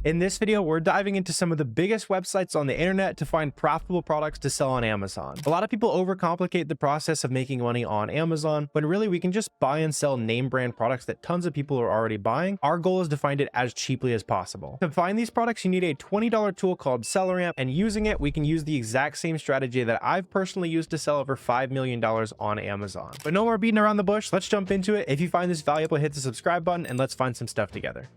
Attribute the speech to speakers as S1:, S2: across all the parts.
S1: In this video, we're diving into some of the biggest websites on the internet to find profitable products to sell on Amazon. A lot of people overcomplicate the process of making money on Amazon, when really we can just buy and sell name brand products that tons of people are already buying. Our goal is to find it as cheaply as possible. To find these products, you need a $20 tool called SellerAmp, and using it, we can use the exact same strategy that I've personally used to sell over $5 million on Amazon. But no more beating around the bush, let's jump into it. If you find this valuable, hit the subscribe button and let's find some stuff together.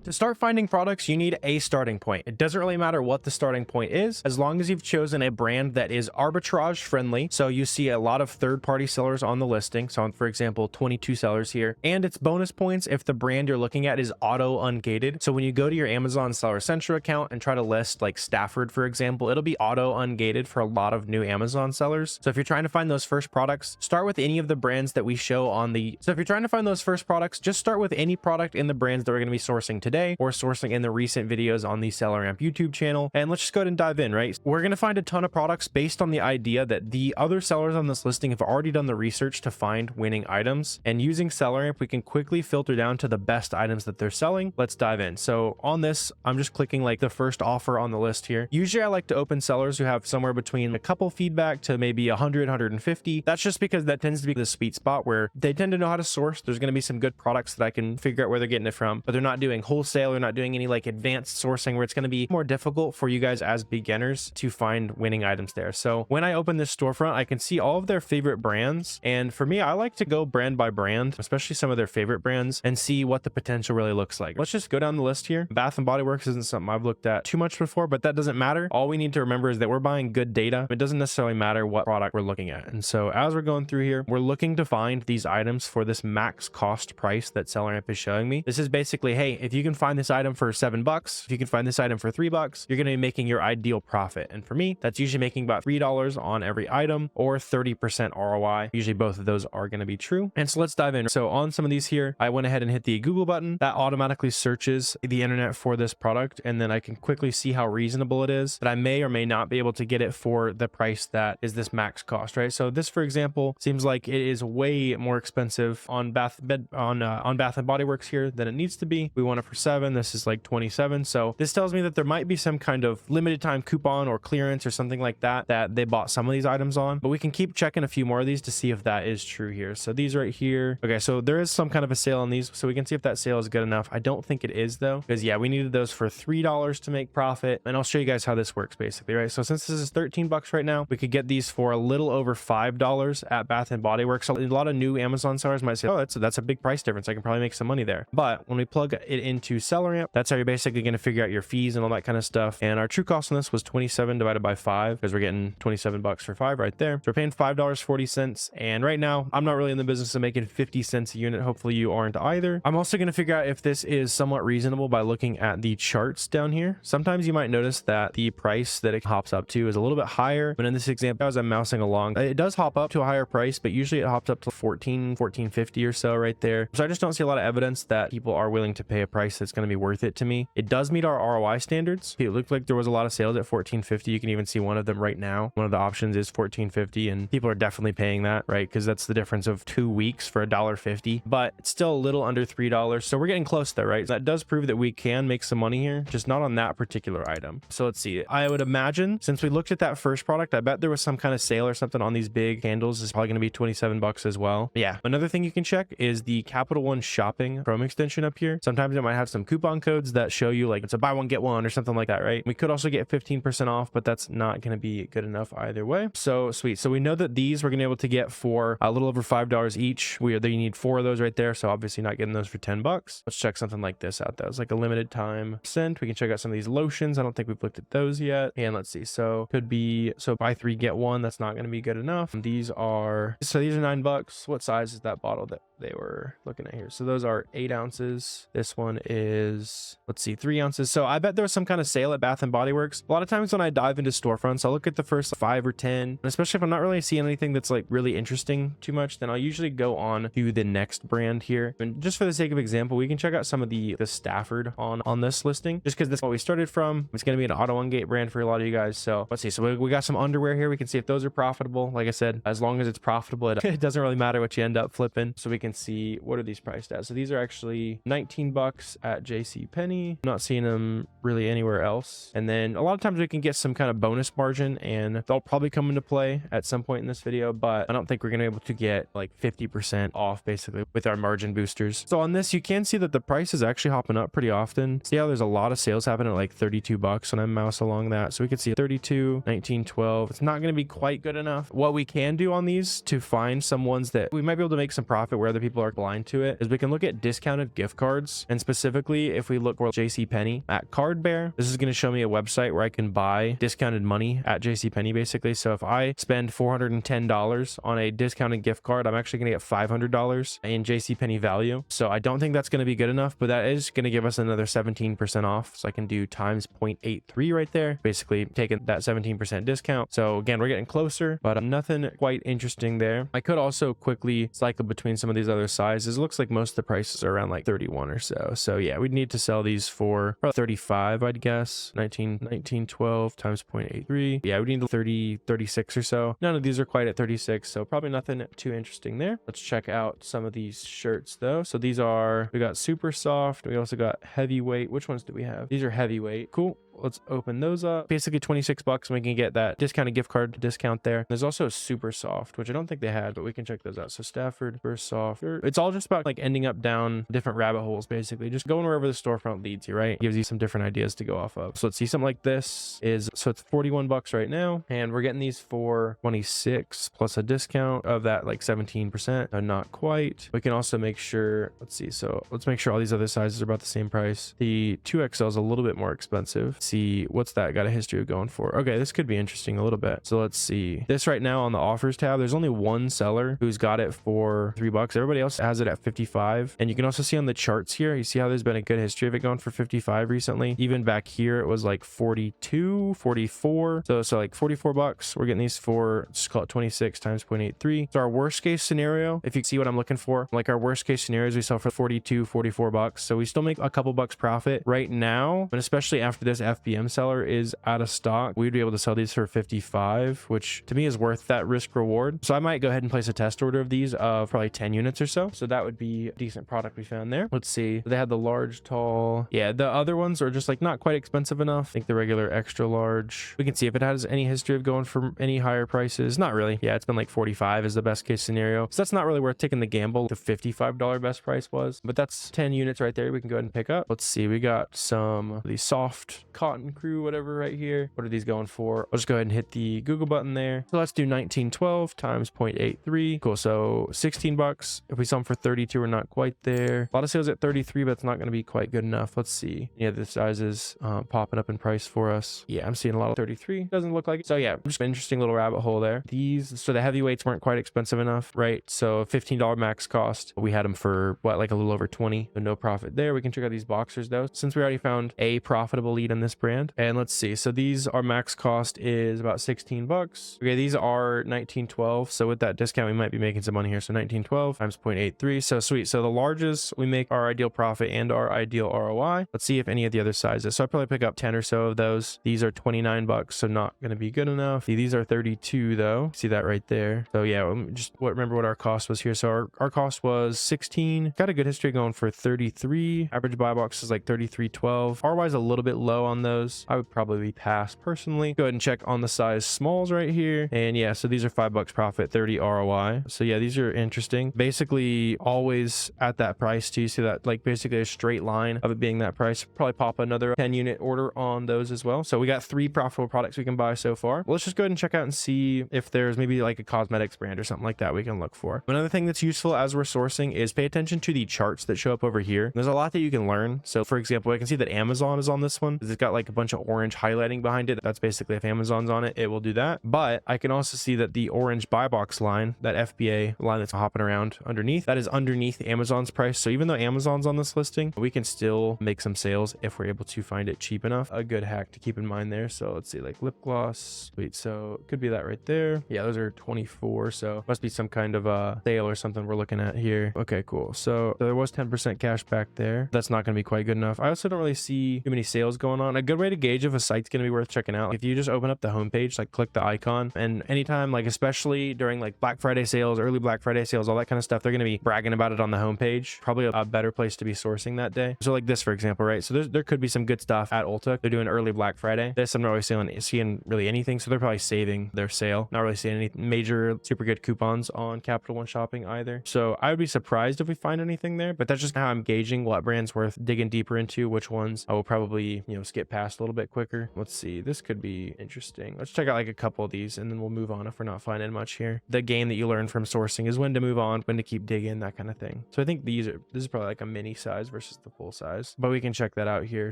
S1: To start finding products, you need a starting point. It doesn't really matter what the starting point is, as long as you've chosen a brand that is arbitrage friendly. So you see a lot of third-party sellers on the listing. So for example, 22 sellers here, and it's bonus points if the brand you're looking at is auto ungated. So when you go to your Amazon Seller Central account and try to list like Stafford, for example, it'll be auto ungated for a lot of new Amazon sellers. So if you're trying to find those first products, start with any of the brands that we show on the, so if you're trying to find those first products, just start with any product in the brands that we're going to be sourcing today or sourcing in the recent videos on the SellerAmp YouTube channel. And let's just go ahead and dive in, right? We're going to find a ton of products based on the idea that the other sellers on this listing have already done the research to find winning items. And using SellerAmp, we can quickly filter down to the best items that they're selling. Let's dive in. So on this, I'm just clicking like the first offer on the list here. Usually I like to open sellers who have somewhere between a couple feedback to maybe 100, 150. That's just because that tends to be the sweet spot where they tend to know how to source. There's going to be some good products that I can figure out where they're getting it from, but they're not doing wholesale. They're not doing any like advanced sourcing where it's going to be more difficult for you guys as beginners to find winning items there. So when I open this storefront, I can see all of their favorite brands. And for me, I like to go brand by brand, especially some of their favorite brands, and see what the potential really looks like. Let's just go down the list here. Bath and Body Works isn't something I've looked at too much before, but that doesn't matter. All we need to remember is that we're buying good data. It doesn't necessarily matter what product we're looking at. And so as we're going through here, we're looking to find these items for this max cost price that SellerAmp is showing me. This is basically, hey, if you can find this item for $7, if you can find this item for $3, you're going to be making your ideal profit. And for me, that's usually making about $3 on every item or 30% ROI. Usually both of those are going to be true. And so let's dive in. So on some of these here, I went ahead and hit the Google button. That automatically searches the internet for this product. And then I can quickly see how reasonable it is, that I may or may not be able to get it for the price that is this max cost, right? So this, for example, seems like it is way more expensive on Bath and Body Works here than it needs to be. We want it for $7. This is like 27. So this tells me that there might be some kind of limited time coupon or clearance or something like that they bought some of these items on, but we can keep checking a few more of these to see if that is true here. So these right here, okay, so there is some kind of a sale on these, so we can see if that sale is good enough. I don't think it is though, because yeah, we needed those for $3 to make profit. And I'll show you guys how this works basically, right? So since this is 13 bucks right now, we could get these for a little over $5 at Bath and Body Works. So a lot of new Amazon sellers might say, oh, that's a big price difference. I can probably make some money there. But when we plug it into SellerAmp, that's how you're basically going to figure out your fees and all that kind of stuff. And our true cost on this was 27 divided by 5, because we're getting 27 bucks for 5 right there. So we're paying $5.40. And right now, I'm not really in the business of making 50 cents a unit. Hopefully you aren't either. I'm also going to figure out if this is somewhat reasonable by looking at the charts down here. Sometimes you might notice that the price that it hops up to is a little bit higher. But in this example, as I'm mousing along, it does hop up to a higher price, but usually it hops up to $14.50 or so right there. So I just don't see a lot of evidence that people are willing to pay a price that's going to be worth it to me. It does meet our ROI standards. It looked like there was a lot of sales at $14.50. You can even see one of them right now. One of the options is $14.50, and people are definitely paying that, right? Because that's the difference of 2 weeks for $1.50, but it's still a little under $3. So we're getting close there, right? So that does prove that we can make some money here, just not on that particular item. So let's see. I would imagine, since we looked at that first product, I bet there was some kind of sale or something on these big candles. It's probably going to be 27 bucks as well. But yeah, another thing you can check is the Capital One Shopping Chrome extension up here. Sometimes it might have some coupon codes that show you like it's a buy one get one or something like that, right? We could also get 15% off, but that's not going to be good enough either way. So sweet. So we know that these we're going to be able to get for a little over $5 each. You need 4 of those right there. So obviously not getting those for 10 bucks. Let's check something like this out. That was like a limited time scent. We can check out some of these lotions. I don't think we've looked at those yet. And let's see. So could be, so buy 3 get 1. That's not going to be good enough. These are $9. What size is that bottle that they were looking at here? So those are 8 ounces. This one is, let's see, 3 ounces. So I bet there was some kind of sale at Bath and Body Works. A lot of times when I dive into storefronts, I'll look at the first 5 or 10, and especially if I'm not really seeing anything that's like really interesting too much, then I'll usually go on to the next brand here. And just for the sake of example, we can check out some of the Stafford on this listing, just because that's what we started from. It's going to be an auto ungate brand for a lot of you guys. So let's see. So we got some underwear here. We can see if those are profitable. Like I said, as long as it's profitable, it doesn't really matter what you end up flipping. So we can can see what are these priced at. So these are actually 19 bucks at JCPenney. Not seeing them really anywhere else. And then a lot of times we can get some kind of bonus margin, and they'll probably come into play at some point in this video, but I don't think we're going to be able to get like 50% off basically with our margin boosters. So on this, you can see that the price is actually hopping up pretty often. See how there's a lot of sales happening at like 32 bucks when I mouse along that. So we can see 32, 19, 12. It's not going to be quite good enough. What we can do on these to find some ones that we might be able to make some profit where other people are blind to it is we can look at discounted gift cards. And specifically, if we look for JCPenney at Cardbear, this is going to show me a website where I can buy discounted money at JCPenney basically. So if I spend $410 on a discounted gift card, I'm actually going to get $500 in JCPenney value. So I don't think that's going to be good enough, but that is going to give us another 17% off. So I can do times 0.83 right there, basically taking that 17% discount. So again, we're getting closer, but nothing quite interesting there. I could also quickly cycle between some of these other sizes. It looks like most of the prices are around like 31 or so. So yeah, we'd need to sell these for about 35, I'd guess. 19, 12 times 0.83. Yeah, we need 30, 36 or so. None of these are quite at 36, so probably nothing too interesting there. Let's check out some of these shirts though. So these are, we got super soft. We also got heavyweight. Which ones do we have? These are heavyweight. Cool. Let's open those up. Basically 26 bucks and we can get that discounted gift card discount there. There's also a super soft, which I don't think they had, but we can check those out. So Stafford, super soft. It's all just about like ending up down different rabbit holes, basically. Just going wherever the storefront leads you, right? Gives you some different ideas to go off of. So let's see, something like this is, so it's 41 bucks right now. And we're getting these for 26 plus a discount of that like 17%. Not quite. We can also make sure, let's see. So let's make sure all these other sizes are about the same price. The 2XL is a little bit more expensive. See, what's that got a history of going for? Okay, this could be interesting a little bit. So let's see this right now on the offers tab. There's only one seller who's got it for $3. Everybody else has it at 55. And you can also see on the charts here, you see how there's been a good history of it going for 55 recently. Even back here, it was like 42, 44. So like 44 bucks. We're getting these for, just call it 26 times 0.83. So our worst case scenario, if you see what I'm looking for, like our worst case scenarios, we sell for 42, 44 bucks. So we still make a couple bucks profit right now. And especially after this FBM seller is out of stock, we'd be able to sell these for 55, which to me is worth that risk reward. So I might go ahead and place a test order of these of probably 10 units or so. So that would be a decent product we found there. Let's see. They had the large, tall. Yeah, the other ones are just like not quite expensive enough. I think the regular extra large. We can see if it has any history of going for any higher prices. Not really. Yeah, it's been like 45 is the best case scenario. So that's not really worth taking the gamble. The $55 best price was, but that's 10 units right there. We can go ahead and pick up. Let's see. We got some of these soft cotton crew, whatever right here. What are these going for? I'll just go ahead and hit the Google button there. So let's do 1912 times 0.83. Cool. So 16 bucks. If we sell them for 32, we're not quite there. A lot of sales at 33, but it's not going to be quite good enough. Let's see. Yeah, the sizes popping up in price for us. Yeah, I'm seeing a lot of 33. Doesn't look like it. So yeah, just an interesting little rabbit hole there. These, so the heavyweights weren't quite expensive enough, right? So $15 max cost. We had them for what, like a little over 20, but no profit there. We can check out these boxers though, since we already found a profitable lead on this brand. And let's see. So these, our max cost is about 16 bucks. Okay, these are 1912. So with that discount, we might be making some money here. So 1912 times 0.83. So sweet. So the largest, we make our ideal profit and our ideal ROI. Let's see if any of the other sizes. So I'll probably pick up 10 or so of those. These are 29 bucks. So not going to be good enough. See, these are 32 though. See that right there. So yeah, just remember what our cost was here. So our cost was 16. Got a good history going for 33. Average buy box is like 33.12. ROI is a little bit low on those. I would probably pass personally. Go ahead and check on the size smalls right here. And yeah, so these are $5 profit, 30 ROI. So yeah, these are interesting. Basically always at that price too. See that, like basically a straight line of it being that price. Probably pop another 10 unit order on those as well. So we got 3 profitable products we can buy so far. Well, let's just go ahead and check out and see if there's maybe like a cosmetics brand or something like that we can look for. Another thing that's useful as we're sourcing is pay attention to the charts that show up over here. There's a lot that you can learn. So for example, I can see that Amazon is on this one. It's got like a bunch of orange highlighting behind it. That's basically if Amazon's on it, it will do that. But I can also see that the orange buy box line, that FBA line that's hopping around underneath, that is underneath Amazon's price. So even though Amazon's on this listing, we can still make some sales if we're able to find it cheap enough. A good hack to keep in mind there. So let's see, like lip gloss. Wait, so it could be that right there. Yeah, those are 24. So must be some kind of a sale or something we're looking at here. Okay, cool. So there was 10% cash back there. That's not going to be quite good enough. I also don't really see too many sales going on. a good way to gauge if a site's going to be worth checking out, if you just open up the homepage, like click the icon, and anytime, like especially during like Black Friday sales, early Black Friday sales, all that kind of stuff, they're going to be bragging about it on the homepage. Probably a better place to be sourcing that day. So like this, for example, right? So there could be some good stuff at Ulta. They're doing early Black Friday. This, I'm not really seeing really anything. So they're probably saving their sale. Not really seeing any major super good coupons on Capital One Shopping either. So I would be surprised if we find anything there, but that's just how I'm gauging what brands worth digging deeper into, which ones I will probably, you know, skip past a little bit quicker. Let's see. This could be interesting. Let's check out like a couple of these and then we'll move on if we're not finding much here. The game that you learn from sourcing is when to move on, when to keep digging, that kind of thing. So I think this is probably like a mini size versus the full size, but we can check that out here.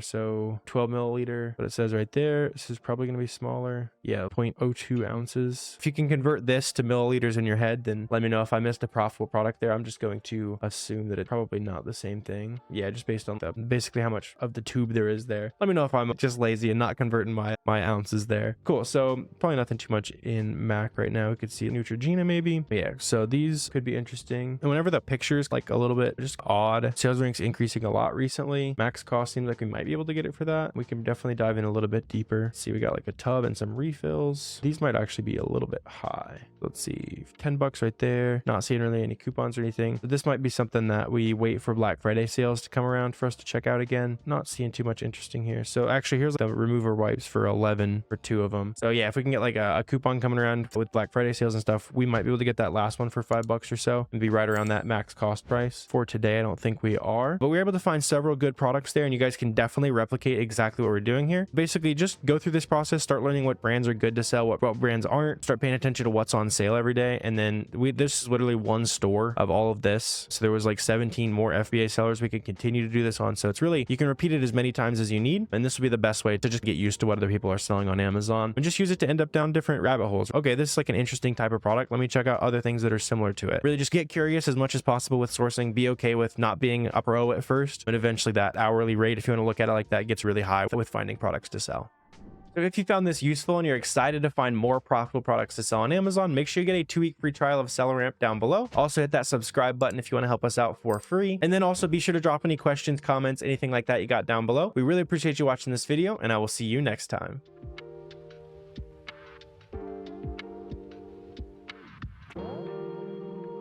S1: So 12 milliliter, what it says right there, this is probably going to be smaller. Yeah, 0.02 ounces. If you can convert this to milliliters in your head, then let me know if I missed a profitable product there. I'm just going to assume that it's probably not the same thing. Yeah, just based on basically how much of the tube there is there. Let me know if I'm just lazy and not converting my ounces there. Cool. So probably nothing too much in MAC right now. We could see Neutrogena maybe. But yeah, so these could be interesting. And whenever the picture's like a little bit just odd, sales ranks increasing a lot recently. Max cost seems like we might be able to get it for that. We can definitely dive in a little bit deeper. Let's see, we got like a tub and some refills. These might actually be a little bit high. Let's see, $10 right there. Not seeing really any coupons or anything. But this might be something that we wait for Black Friday sales to come around for us to check out again. Not seeing too much interesting here. So actually here's the remover wipes for 11 for 2 of them. So yeah, if we can get like a coupon coming around with Black Friday sales and stuff, we might be able to get that last one for $5 or so and be right around that max cost price. For today, I don't think we are, but we were able to find several good products there, and you guys can definitely replicate exactly what we're doing here. Basically, just go through this process, start learning what brands are good to sell, what brands aren't, start paying attention to what's on sale every day. And then this is literally one store of all of this. So there was like 17 more FBA sellers we could continue to do this on. So it's really, you can repeat it as many times as you need. And this will be the best way to just get used to what other people are selling on Amazon and just use it to end up down different rabbit holes. Okay, this is like an interesting type of product. Let me check out other things that are similar to it. Really just get curious as much as possible with sourcing. Be okay with not being a pro at first, but eventually that hourly rate, if you want to look at it like that, gets really high with finding products to sell. So if you found this useful and you're excited to find more profitable products to sell on Amazon, make sure you get a 2-week free trial of SellerAmp down below. Also hit that subscribe button if you want to help us out for free. And then also be sure to drop any questions, comments, anything like that you got down below. We really appreciate you watching this video, and I will see you next time.